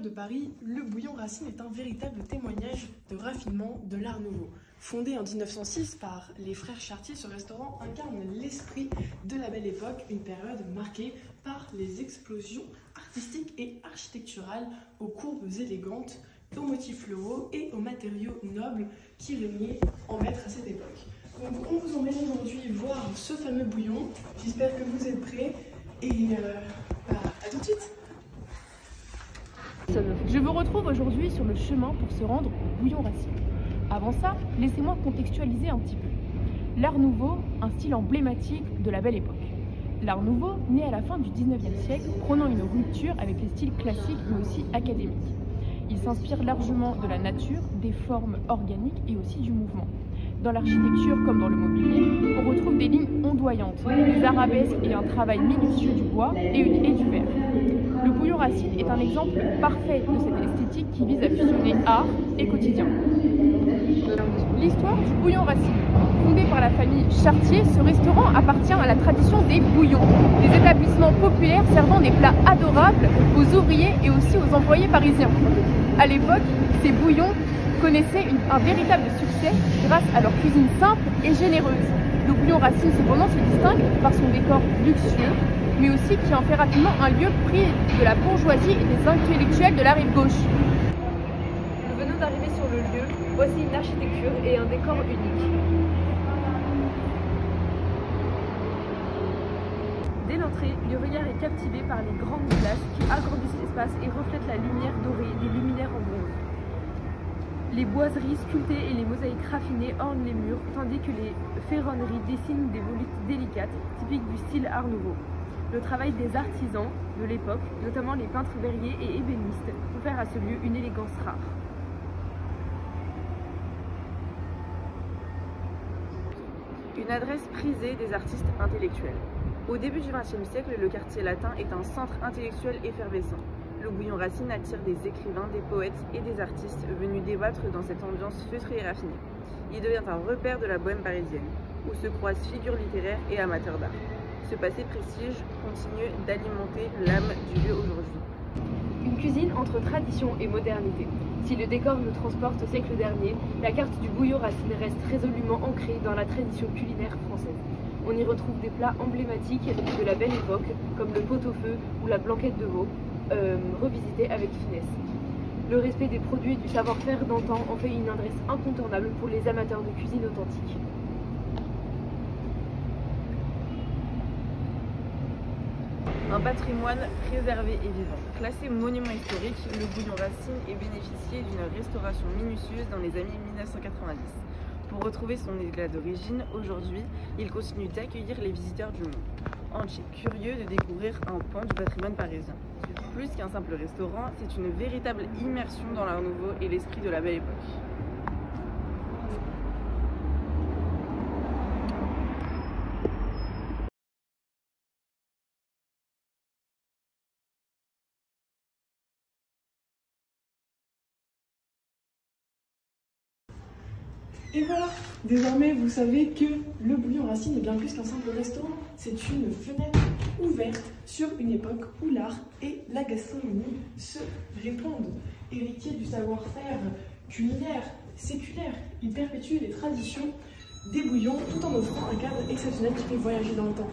de Paris, le Bouillon Racine est un véritable témoignage de raffinement de l'Art Nouveau. Fondé en 1906 par les frères Chartier, ce restaurant incarne l'esprit de la Belle Époque, une période marquée par les explosions artistiques et architecturales aux courbes élégantes, aux motifs floraux et aux matériaux nobles qui régnaient en maître à cette époque. Donc on vous emmène aujourd'hui voir ce fameux bouillon. J'espère que vous êtes prêts et à tout de suite. Je vous retrouve aujourd'hui sur le chemin pour se rendre au Bouillon Racine. Avant ça, laissez-moi contextualiser un petit peu. L'Art Nouveau, un style emblématique de la Belle Époque. L'Art Nouveau naît à la fin du 19e siècle, prônant une rupture avec les styles classiques mais aussi académiques. Il s'inspire largement de la nature, des formes organiques et aussi du mouvement. Dans l'architecture comme dans le mobilier, on retrouve des lignes ondoyantes, des arabesques et un travail minutieux du bois et du verre. Le Bouillon Racine est un exemple parfait de cette esthétique qui vise à fusionner art et quotidien. L'histoire du Bouillon Racine. Fondé par la famille Chartier, ce restaurant appartient à la tradition des bouillons, des établissements populaires servant des plats adorables aux ouvriers et aussi aux employés parisiens. À l'époque, ces bouillons connaissaient un véritable succès grâce à leur cuisine simple et généreuse. Le Bouillon Racine cependant se distingue par son décor luxueux, mais aussi qui en fait rapidement un lieu pris de la bourgeoisie et des intellectuels de la rive gauche. Nous venons d'arriver sur le lieu, voici une architecture et un décor unique. Dès l'entrée, le regard est captivé par les grandes glaces qui agrandissent l'espace et reflètent la lumière dorée des luminaires en bronze. Les boiseries sculptées et les mosaïques raffinées ornent les murs, tandis que les ferronneries dessinent des volutes délicates, typiques du style Art Nouveau. Le travail des artisans de l'époque, notamment les peintres verriers et ébénistes, confère à ce lieu une élégance rare. Une adresse prisée des artistes intellectuels. Au début du XXe siècle, le quartier latin est un centre intellectuel effervescent. Le Bouillon Racine attire des écrivains, des poètes et des artistes venus débattre dans cette ambiance feutrée et raffinée. Il devient un repère de la bohème parisienne, où se croisent figures littéraires et amateurs d'art. Ce passé prestige continue d'alimenter l'âme du lieu aujourd'hui. Une cuisine entre tradition et modernité. Si le décor nous transporte au siècle dernier, la carte du Bouillon Racine reste résolument ancrée dans la tradition culinaire française. On y retrouve des plats emblématiques de la Belle Époque, comme le pot-au-feu ou la blanquette de veau, revisités avec finesse. Le respect des produits et du savoir-faire d'antan en fait une adresse incontournable pour les amateurs de cuisine authentique. Un patrimoine préservé et vivant. Classé monument historique, le Bouillon Racine est bénéficié d'une restauration minutieuse dans les années 1990. Pour retrouver son éclat d'origine, aujourd'hui, il continue d'accueillir les visiteurs du monde entier, curieux de découvrir un pan du patrimoine parisien. Plus qu'un simple restaurant, c'est une véritable immersion dans l'Art Nouveau et l'esprit de la Belle Époque. Et voilà, désormais vous savez que le Bouillon Racine est bien plus qu'un simple restaurant. C'est une fenêtre ouverte sur une époque où l'art et la gastronomie se répandent. Héritier du savoir-faire culinaire, séculaire, il perpétue les traditions des bouillons tout en offrant un cadre exceptionnel qui fait voyager dans le temps.